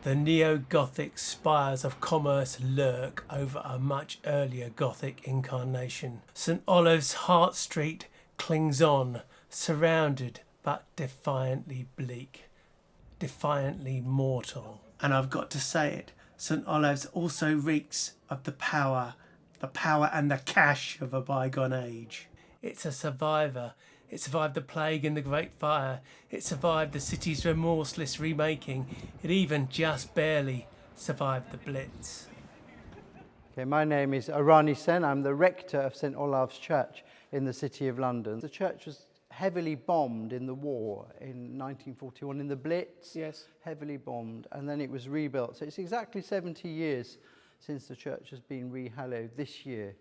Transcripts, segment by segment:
The neo-Gothic spires of commerce lurk over a much earlier Gothic incarnation. St Olave's Hart Street clings on, surrounded but defiantly bleak, defiantly mortal. And I've got to say it, St Olave's also reeks of the power and the cash of a bygone age. It's a survivor. It survived the plague and the Great Fire. It survived the city's remorseless remaking. It even just barely survived the Blitz. Okay, my name is Arani Sen. I'm the rector of St Olave's Church in the City of London. The church was heavily bombed in the war in 1941, in the Blitz. Yes. Heavily bombed, and then it was rebuilt. So it's exactly 70 years since the church has been rehallowed this year.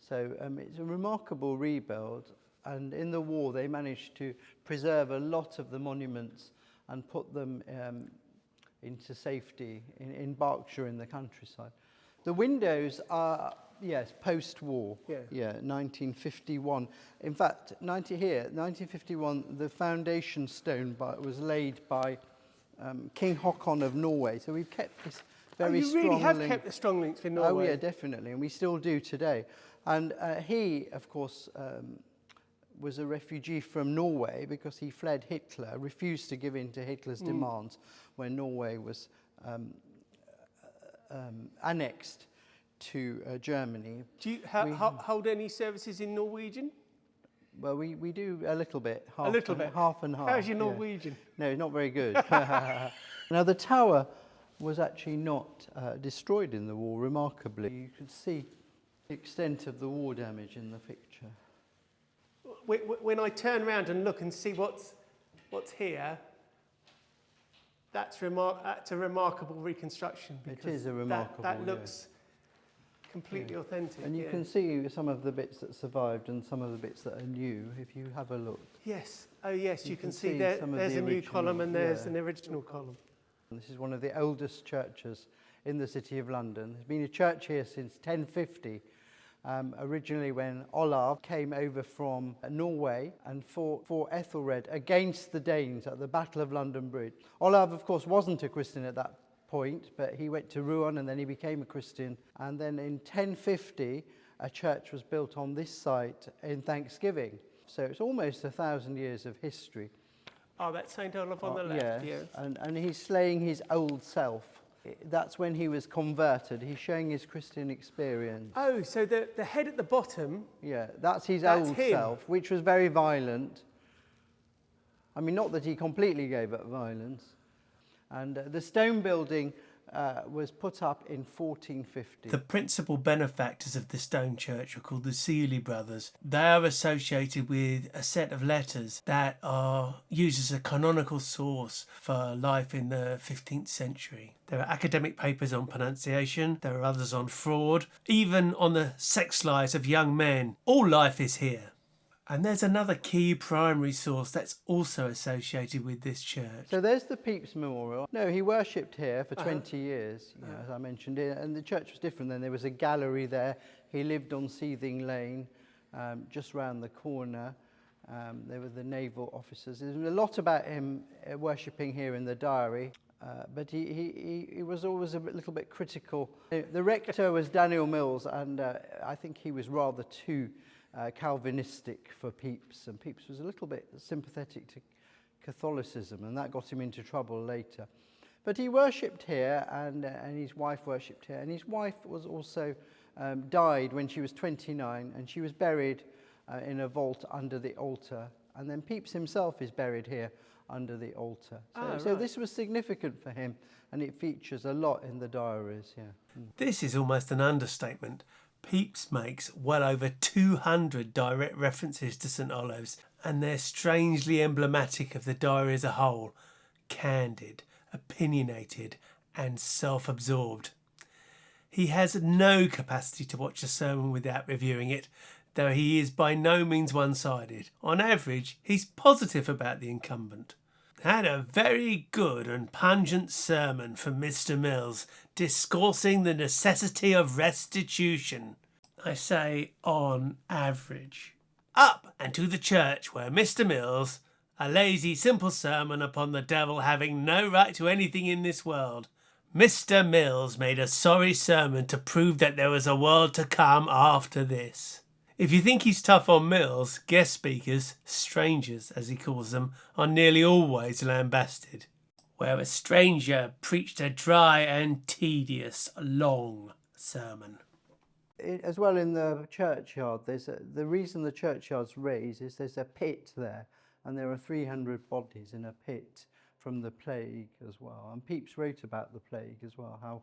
So it's a remarkable rebuild. And in the war, they managed to preserve a lot of the monuments and put them into safety in Berkshire in the countryside. The windows are, yes, post-war. Yeah, 1951. In fact, 1951, the foundation stone was laid by King Håkon of Norway. So we've kept this very strong link. You really have kept the strong links with Norway? Oh, yeah, definitely, and we still do today. And he, of course, was a refugee from Norway because he fled Hitler, refused to give in to Hitler's demands when Norway was annexed to Germany. Do you hold any services in Norwegian? Well, we do a little bit. Half and half. How's your Norwegian? No, not very good. Now, the tower was actually not destroyed in the war, remarkably. You could see the extent of the war damage in the picture. When I turn around and look and see what's here, that's a remarkable reconstruction. It is a remarkable. That looks completely authentic. And you can see some of the bits that survived and some of the bits that are new, if you have a look. Yes. Oh, yes. You can see there's a new column and there's an original column. This is one of the oldest churches in the City of London. There's been a church here since 1050. Originally when Olave came over from Norway and fought for Ethelred against the Danes at the Battle of London Bridge. Olave, of course, wasn't a Christian at that point, but he went to Rouen and then he became a Christian. And then in 1050, a church was built on this site in Thanksgiving. So it's almost 1,000 years of history. Oh, that's St. Olave on the left, yes. And he's slaying his old self. That's when he was converted. He's showing his Christian experience. Oh, so the head at the bottom... Yeah, that's his old self, which was very violent. I mean, not that he completely gave up violence. And the stone building was put up in 1450. The principal benefactors of the stone church are called the Cely brothers. They are associated with a set of letters that are used as a canonical source for life in the 15th century. There are academic papers on pronunciation, there are others on fraud, even on the sex lives of young men. All life is here. And there's another key primary source that's also associated with this church. So there's the Pepys Memorial. No, he worshipped here for 20 years, as I mentioned, and the church was different then. There was a gallery there. He lived on Seething Lane, just round the corner. There were the naval officers. There's a lot about him worshipping here in the diary. But he was always a little bit critical. The rector was Daniel Mills, and I think he was rather too Calvinistic for Pepys, and Pepys was a little bit sympathetic to Catholicism, and that got him into trouble later. But he worshipped here, and his wife worshipped here, and his wife was also died when she was 29, and she was buried in a vault under the altar, and then Pepys himself is buried here under the altar. So this was significant for him, and it features a lot in the diaries. This is almost an understatement. Pepys makes well over 200 direct references to St Olave's, and they're strangely emblematic of the diary as a whole. Candid, opinionated, and self-absorbed. He has no capacity to watch a sermon without reviewing it, though he is by no means one-sided. On average, he's positive about the incumbent. Had a very good and pungent sermon from Mr Mills, discoursing the necessity of restitution. I say on average. Up and to the church where Mr Mills, a lazy, simple sermon upon the devil having no right to anything in this world, Mr. Mills made a sorry sermon to prove that there was a world to come after this. If you think he's tough on Mills, guest speakers, strangers as he calls them, are nearly always lambasted. Where a stranger preached a dry and tedious long sermon. As well, in the churchyard, the reason the churchyard's raised is there's a pit there, and there are 300 bodies in a pit from the plague as well. And Pepys wrote about the plague as well, how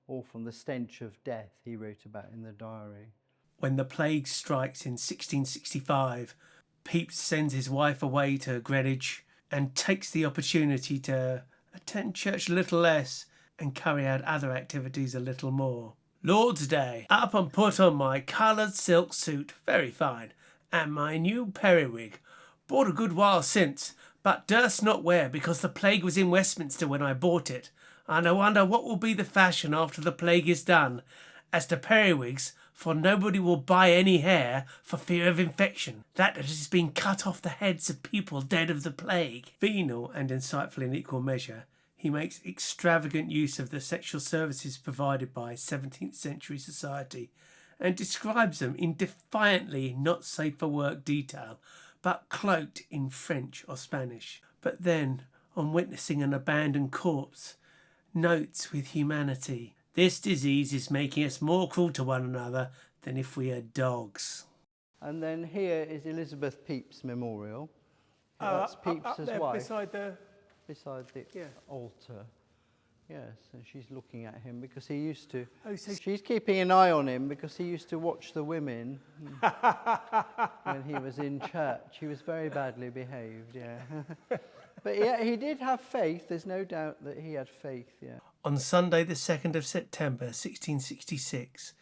awful, the stench of death he wrote about in the diary. When the plague strikes in 1665, Pepys sends his wife away to Greenwich and takes the opportunity to attend church a little less and carry out other activities a little more. Lord's Day, up and put on my coloured silk suit, very fine, and my new periwig, bought a good while since, but durst not wear because the plague was in Westminster when I bought it, and I wonder what will be the fashion after the plague is done. As to periwigs, for nobody will buy any hair for fear of infection, that it has been cut off the heads of people dead of the plague. Venal and insightful in equal measure, he makes extravagant use of the sexual services provided by 17th century society and describes them in defiantly not safe for work detail, but cloaked in French or Spanish. But then, on witnessing an abandoned corpse, notes with humanity, "This disease is making us more cruel to one another than if we are dogs." And then here is Elizabeth Pepys Memorial. That's Pepys's wife. Beside the altar. Yes, and she's looking at him because he used to... she's keeping an eye on him because he used to watch the women when he was in church. He was very badly behaved, yeah. But yeah, he did have faith. There's no doubt that he had faith, yeah. On Sunday the 2nd of September 1666,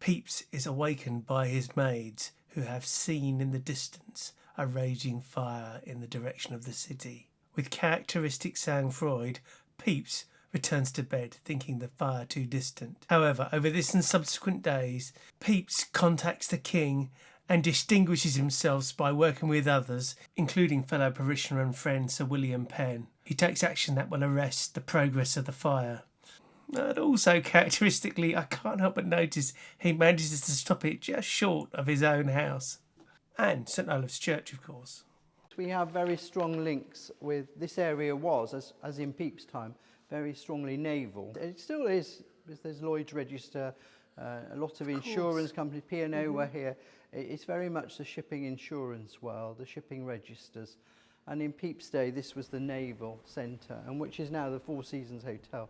Pepys is awakened by his maids who have seen in the distance a raging fire in the direction of the city. With characteristic sang-froid, Pepys returns to bed thinking the fire too distant. However, over this and subsequent days, Pepys contacts the king and distinguishes himself by working with others, including fellow parishioner and friend Sir William Penn. He takes action that will arrest the progress of the fire. And also, characteristically, I can't help but notice he manages to stop it just short of his own house. And St Olave's Church, of course. We have very strong links with, this area was, as in Pepys' time, very strongly naval. It still is, because there's Lloyd's Register, a lot of insurance companies, P&O were here. It's very much the shipping insurance world, the shipping registers. And in Pepys' day, this was the naval centre, and which is now the Four Seasons Hotel.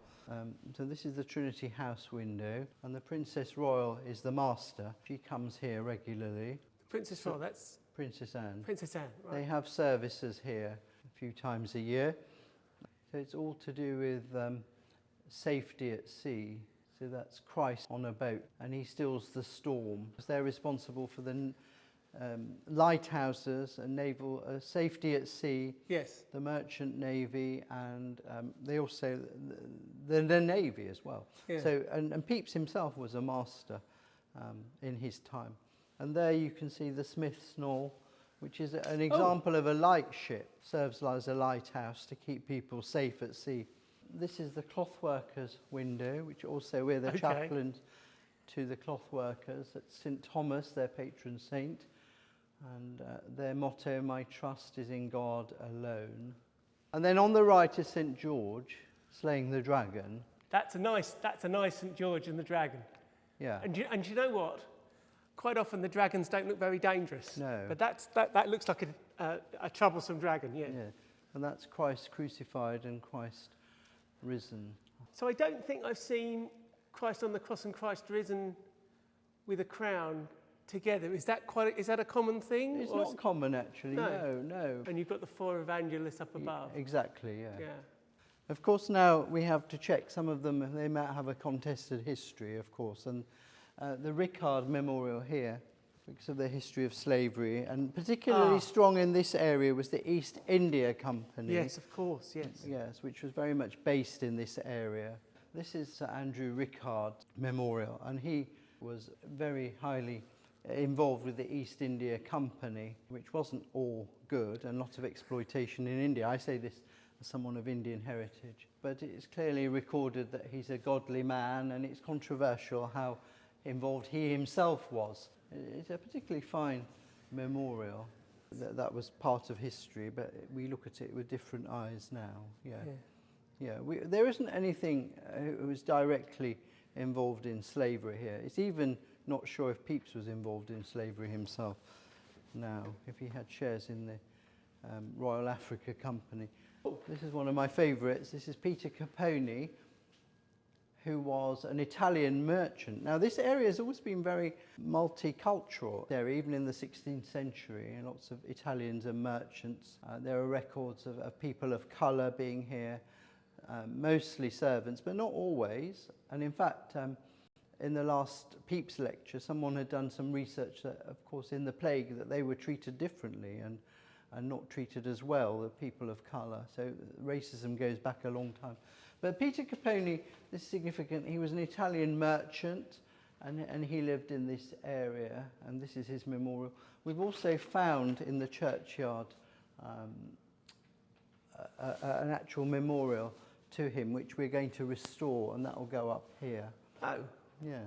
So this is the Trinity House window, and the Princess Royal is the master. She comes here regularly. Princess Royal, that's... Princess Anne. Princess Anne, right. They have services here a few times a year. So it's all to do with safety at sea. So that's Christ on a boat, and he stills the storm. They're responsible for the lighthouses and naval safety at sea. Yes. The merchant navy, and they also the navy as well. Yeah. So and Pepys himself was a master in his time. And there you can see the Smith's Knoll, which is an example of a light ship, serves as a lighthouse to keep people safe at sea. This is the clothworkers' window, which also we're the chaplains to the clothworkers at St Thomas, their patron saint. And their motto, "My trust is in God alone." And then on the right is St George, slaying the dragon. That's a nice St George and the dragon. Yeah. And you know what? Quite often the dragons don't look very dangerous. No. But that looks like a troublesome dragon, yeah. Yeah. And that's Christ crucified and Christ risen. So I don't think I've seen Christ on the cross and Christ risen with a crown together. Is that a common thing? It's not common, actually. No. And you've got the four evangelists up above. Exactly, yeah. Yeah. Of course, now we have to check. Some of them, they might have a contested history, of course. And the Rickard Memorial here, because of the history of slavery, and particularly strong in this area was the East India Company. Yes, of course, yes. Yes, which was very much based in this area. This is Sir Andrew Rickard Memorial, and he was very highly involved with the East India Company, which wasn't all good, and lots of exploitation in India. I say this someone of Indian heritage. But it's clearly recorded that he's a godly man, and it's controversial how involved he himself was. It's a particularly fine memorial. That was part of history, but we look at it with different eyes now. There isn't anything who was directly involved in slavery here. It's even not sure if Pepys was involved in slavery himself now, if he had shares in the Royal Africa Company. This is one of my favourites. This is Peter Caponi, who was an Italian merchant. Now, this area has always been very multicultural there, even in the 16th century. Lots of Italians and merchants. There are records of people of colour being here, mostly servants, but not always. And in fact, in the last Pepys lecture, someone had done some research that, of course, in the plague, that they were treated differently and not treated as well, the people of colour. So racism goes back a long time. But Peter Caponi, this is significant, he was an Italian merchant, and he lived in this area, and this is his memorial. We've also found in the churchyard an actual memorial to him, which we're going to restore, and that will go up here. Oh. Yeah.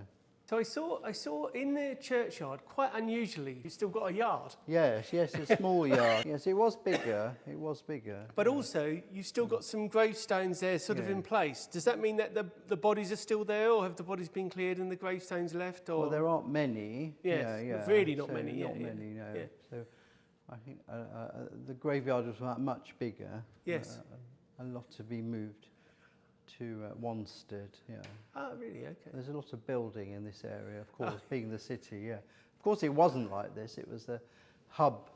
So I saw in the churchyard, quite unusually, you've still got a yard. Yes, a small yard. Yes, it was bigger. But also, you've still got some gravestones there sort of in place. Does that mean that the bodies are still there, or have the bodies been cleared and the gravestones left? Or? Well, there aren't many. Yes, really not many. Not many, no. Yeah. So I think the graveyard was much bigger. Yes. A lot to be moved to Wanstead, Oh, really? Okay. There's a lot of building in this area, of course, being the city, Of course, it wasn't like this. It was the hub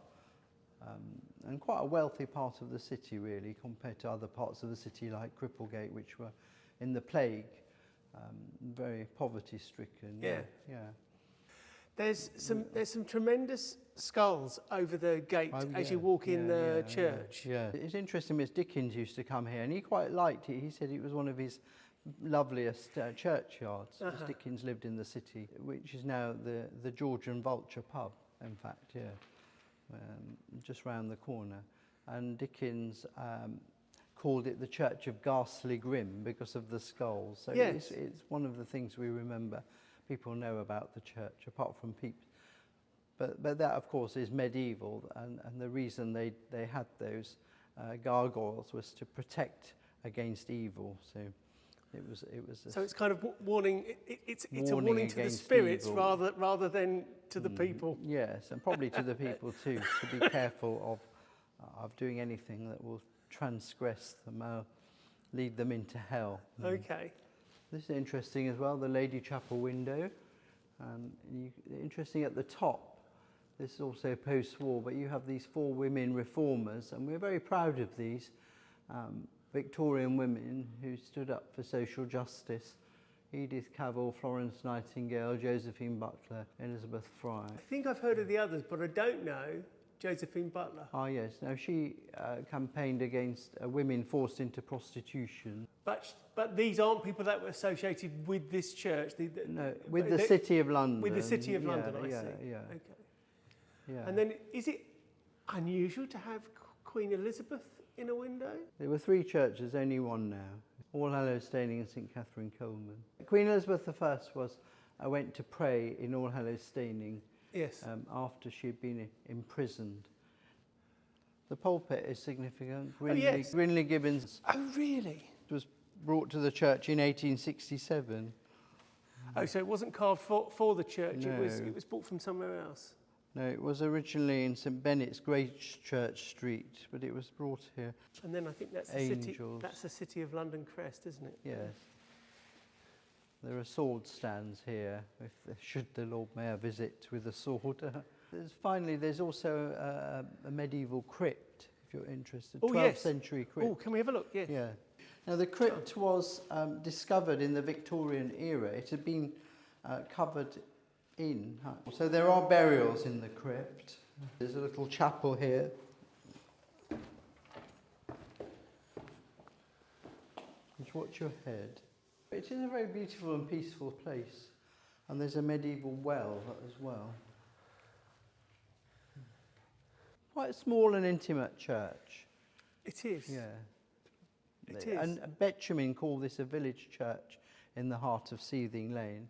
and quite a wealthy part of the city, really, compared to other parts of the city like Cripplegate, which were in the plague, very poverty-stricken. Yeah. There's some tremendous skulls over the gate as you walk in the church. Yeah. It's interesting, Miss Dickens used to come here, and he quite liked it. He said it was one of his loveliest churchyards. Miss Dickens lived in the city, which is now the George and Vulture pub, in fact, just round the corner. And Dickens called it the Church of Ghastly Grim because of the skulls. So it's one of the things we remember. People know about the church, apart from Pepys. But that, of course, is medieval, and the reason they had those gargoyles was to protect against evil. So it was. So it's kind of warning. It's a warning warning to the spirits evil. rather than to the people. Yes, and probably to the people too, to be careful of doing anything that will transgress them, lead them into hell. Okay. This is interesting as well, the Lady Chapel window. Interesting at the top, this is also post-war, but you have these 4 women reformers, and we're very proud of these Victorian women who stood up for social justice. Edith Cavell, Florence Nightingale, Josephine Butler, Elizabeth Fry. I think I've heard of the others, but I don't know Josephine Butler. Ah, yes. Now, she campaigned against women forced into prostitution. But these aren't people that were associated with this church? No, with the City of London. With the City of London, I see. Yeah. Okay. Yeah. And then, is it unusual to have Queen Elizabeth in a window? There were 3 churches, only one now. All Hallows Staining and St Catherine Coleman. Queen Elizabeth I went to pray in All Hallows Staining. Yes. After she had been imprisoned. The pulpit is significant. Grinley Gibbons. Oh, really? Was brought to the church in 1867. Oh, so it wasn't carved for the church. No. It was bought from somewhere else. No, it was originally in St Benet's, Great Church Street, but it was brought here. And then I think that's the City of London crest, isn't it? Yes. There are sword stands here, should the Lord Mayor visit with a sword. Finally, there's also a medieval crypt, if you're interested. 12th century crypt. Oh, can we have a look? Yes. Yeah. Now, the crypt was discovered in the Victorian era. It had been covered in. So there are burials in the crypt. There's a little chapel here. Just watch your head. It is a very beautiful and peaceful place. And there's a medieval well as well. Quite a small and intimate church. It is. Yeah. It is. And Betjeman called this a village church in the heart of Seething Lane.